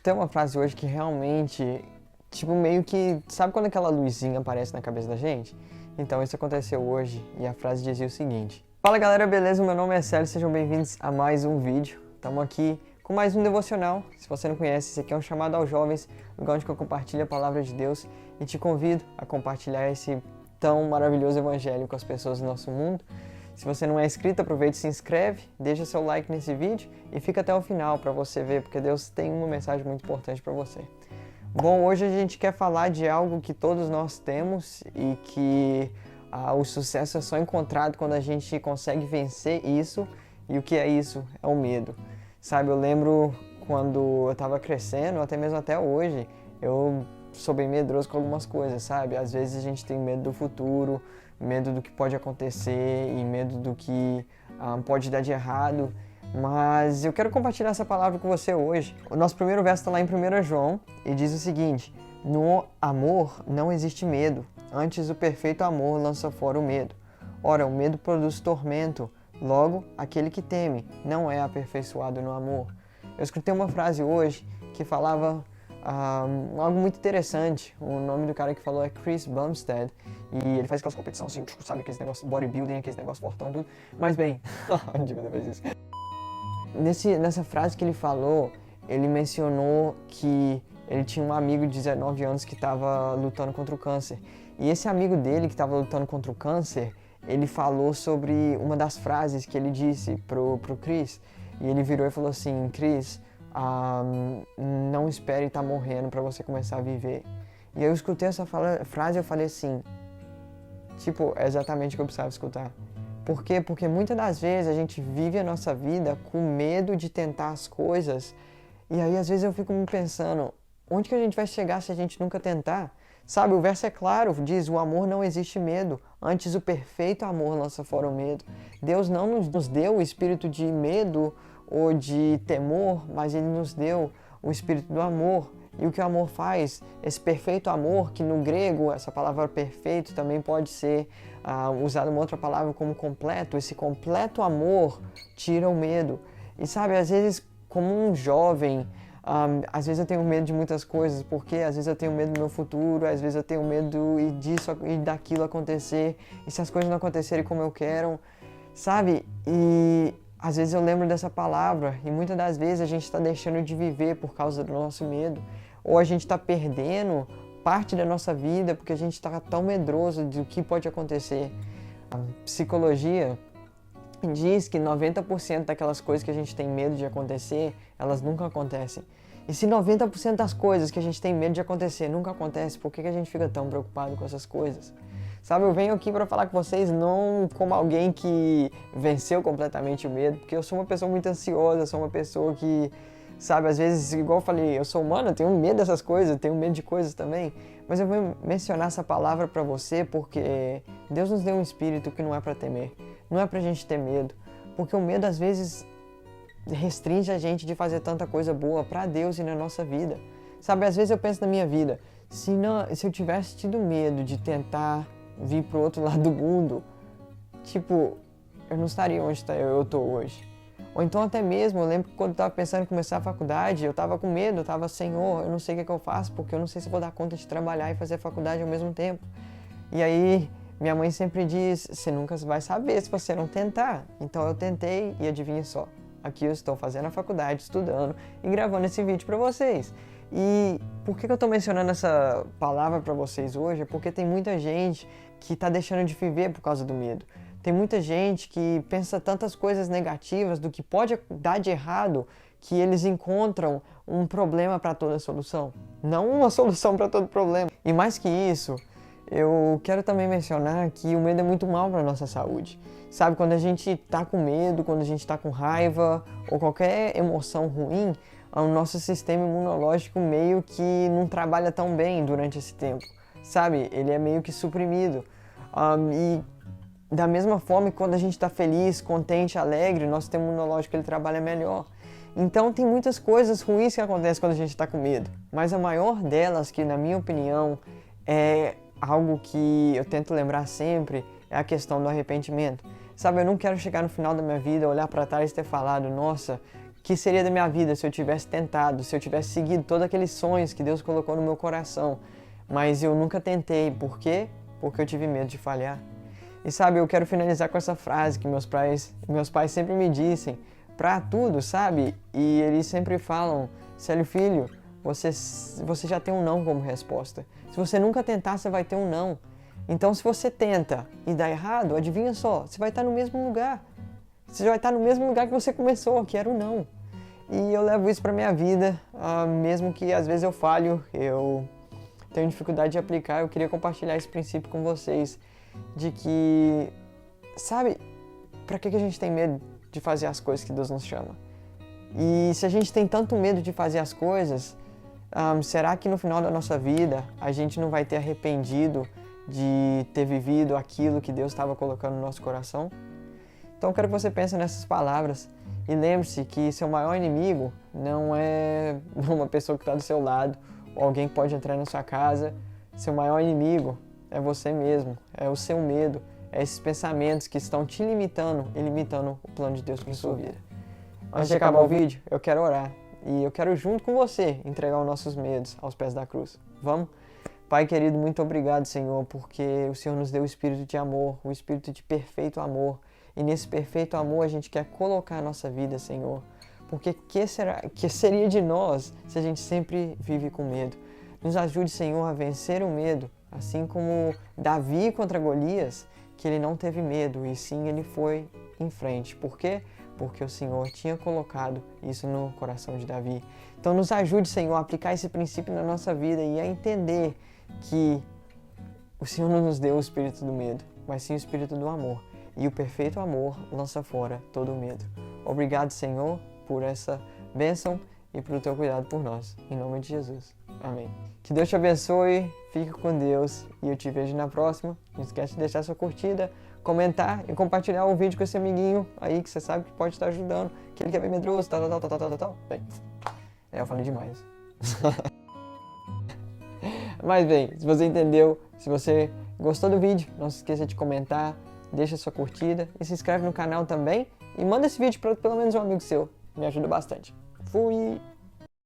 escutei uma frase hoje que realmente, tipo, meio que... Sabe quando aquela luzinha aparece na cabeça da gente? Então, isso aconteceu hoje e a frase dizia o seguinte: Fala galera, beleza? Meu nome é Célio, sejam bem-vindos a mais um vídeo. Estamos aqui com mais um devocional. Se você não conhece, esse aqui é um chamado aos jovens, lugar onde eu compartilho a palavra de Deus e te convido a compartilhar esse tão maravilhoso evangelho com as pessoas do nosso mundo. Se você não é inscrito, aproveite e se inscreve, deixa seu like nesse vídeo e fica até o final para você ver, porque Deus tem uma mensagem muito importante para você. Bom, hoje a gente quer falar de algo que todos nós temos e que o sucesso é só encontrado quando a gente consegue vencer isso. E o que é isso? É o medo. Sabe, eu lembro quando eu estava crescendo, até mesmo até hoje, eu sou bem medroso com algumas coisas, sabe? Às vezes a gente tem medo do futuro, medo do que pode acontecer e medo do que pode dar de errado. Mas eu quero compartilhar essa palavra com você hoje. O nosso primeiro verso está lá em 1 João e diz o seguinte: No amor não existe medo, antes o perfeito amor lança fora o medo. Ora, o medo produz tormento, logo aquele que teme não é aperfeiçoado no amor. Eu escutei uma frase hoje que falava algo muito interessante. O nome do cara que falou é Chris Bumstead e ele faz aquelas competições assim, sabe, aqueles negócios bodybuilding, aqueles negócios fortão, tudo. Mas bem, nessa frase que ele falou, ele mencionou que ele tinha um amigo de 19 anos que estava lutando contra o câncer. E esse amigo dele que estava lutando contra o câncer, ele falou sobre uma das frases que ele disse pro Chris. E ele virou e falou assim: Chris, não espere estar morrendo para você começar a viver. E eu escutei essa frase e eu falei assim, tipo, é exatamente o que eu precisava escutar. Por quê? Porque muitas das vezes a gente vive a nossa vida com medo de tentar as coisas. E aí às vezes eu fico me pensando, onde que a gente vai chegar se a gente nunca tentar? Sabe, o verso é claro, diz: o amor não existe medo, antes o perfeito amor lança fora o medo. Deus não nos deu o espírito de medo ou de temor, mas Ele nos deu o espírito do amor. E o que o amor faz? Esse perfeito amor, que no grego essa palavra perfeito também pode ser usada uma outra palavra como completo. Esse completo amor tira o medo. E sabe, às vezes como um jovem, às vezes eu tenho medo de muitas coisas, porque às vezes eu tenho medo do meu futuro, às vezes eu tenho medo disso e daquilo acontecer, e se as coisas não acontecerem como eu quero, sabe? E às vezes eu lembro dessa palavra, e muitas das vezes a gente está deixando de viver por causa do nosso medo, ou a gente está perdendo parte da nossa vida porque a gente está tão medroso do que pode acontecer. A psicologia diz que 90% daquelas coisas que a gente tem medo de acontecer, elas nunca acontecem. E se 90% das coisas que a gente tem medo de acontecer nunca acontecem, por que a gente fica tão preocupado com essas coisas? Sabe, eu venho aqui para falar com vocês não como alguém que venceu completamente o medo, porque eu sou uma pessoa muito ansiosa, sou uma pessoa que, sabe, às vezes, igual eu falei, eu sou humano, eu tenho medo dessas coisas, tenho medo de coisas também, mas eu vou mencionar essa palavra para você porque Deus nos deu um espírito que não é para temer, não é pra gente ter medo, porque o medo às vezes restringe a gente de fazer tanta coisa boa para Deus e na nossa vida. Sabe, às vezes eu penso na minha vida, se eu tivesse tido medo de tentar vir pro outro lado do mundo, tipo, eu não estaria onde eu tô hoje. Ou então até mesmo, eu lembro que quando eu tava pensando em começar a faculdade, eu tava com medo, eu tava, Senhor, eu não sei o que eu faço, porque eu não sei se eu vou dar conta de trabalhar e fazer a faculdade ao mesmo tempo. E aí, minha mãe sempre diz, você nunca vai saber se você não tentar. Então eu tentei e adivinha só, aqui eu estou fazendo a faculdade, estudando e gravando esse vídeo para vocês. E por que eu estou mencionando essa palavra para vocês hoje? É porque tem muita gente que está deixando de viver por causa do medo. Tem muita gente que pensa tantas coisas negativas do que pode dar de errado que eles encontram um problema para toda solução. Não uma solução para todo problema. E mais que isso, eu quero também mencionar que o medo é muito mal para a nossa saúde. Sabe, quando a gente tá com medo, quando a gente tá com raiva ou qualquer emoção ruim, o nosso sistema imunológico meio que não trabalha tão bem durante esse tempo. Sabe, ele é meio que suprimido. E da mesma forma que quando a gente tá feliz, contente, alegre, nosso sistema imunológico ele trabalha melhor. Então tem muitas coisas ruins que acontecem quando a gente tá com medo. Mas a maior delas, que na minha opinião é algo que eu tento lembrar sempre, é a questão do arrependimento. Sabe, eu não quero chegar no final da minha vida, olhar para trás e ter falado, nossa, que seria da minha vida se eu tivesse tentado, se eu tivesse seguido todos aqueles sonhos que Deus colocou no meu coração, mas eu nunca tentei. Por quê? Porque eu tive medo de falhar. E sabe, eu quero finalizar com essa frase que meus pais sempre me dizem pra tudo, sabe? E eles sempre falam: Célio filho, você já tem um não como resposta. Se você nunca tentar, você vai ter um não. Então, se você tenta e dá errado, adivinha só, você vai estar no mesmo lugar. Você vai estar no mesmo lugar que você começou, que era o não. E eu levo isso pra minha vida, mesmo que às vezes eu falho, eu tenho dificuldade de aplicar. Eu queria compartilhar esse princípio com vocês, de que, sabe, pra que a gente tem medo de fazer as coisas que Deus nos chama? E se a gente tem tanto medo de fazer as coisas, será que no final da nossa vida a gente não vai ter arrependido de ter vivido aquilo que Deus estava colocando no nosso coração? Então eu quero que você pense nessas palavras e lembre-se que seu maior inimigo não é uma pessoa que está do seu lado ou alguém que pode entrar na sua casa. Seu maior inimigo é você mesmo, é o seu medo, é esses pensamentos que estão te limitando e limitando o plano de Deus para a sua vida. Antes de acabar o vídeo, eu quero orar e eu quero junto com você entregar os nossos medos aos pés da cruz. Vamos? Pai querido, muito obrigado, Senhor, porque o Senhor nos deu o espírito de amor, o espírito de perfeito amor. E nesse perfeito amor a gente quer colocar a nossa vida, Senhor. Porque que seria de nós se a gente sempre vive com medo? Nos ajude, Senhor, a vencer o medo, assim como Davi contra Golias, que ele não teve medo e sim ele foi em frente. Por quê? Porque o Senhor tinha colocado isso no coração de Davi. Então nos ajude, Senhor, a aplicar esse princípio na nossa vida e a entender que o Senhor não nos deu o espírito do medo, mas sim o espírito do amor. E o perfeito amor lança fora todo o medo. Obrigado, Senhor, por essa bênção e pelo teu cuidado por nós. Em nome de Jesus. Amém. Que Deus te abençoe, fique com Deus e eu te vejo na próxima. Não esquece de deixar sua curtida, comentar e compartilhar o vídeo com esse amiguinho aí que você sabe que pode estar ajudando, que ele quer ver medroso, tal. Bem, eu falei demais. Mas bem, se você entendeu, se você gostou do vídeo, não se esqueça de comentar, deixa sua curtida e se inscreve no canal também e manda esse vídeo para pelo menos um amigo seu, me ajuda bastante. Fui!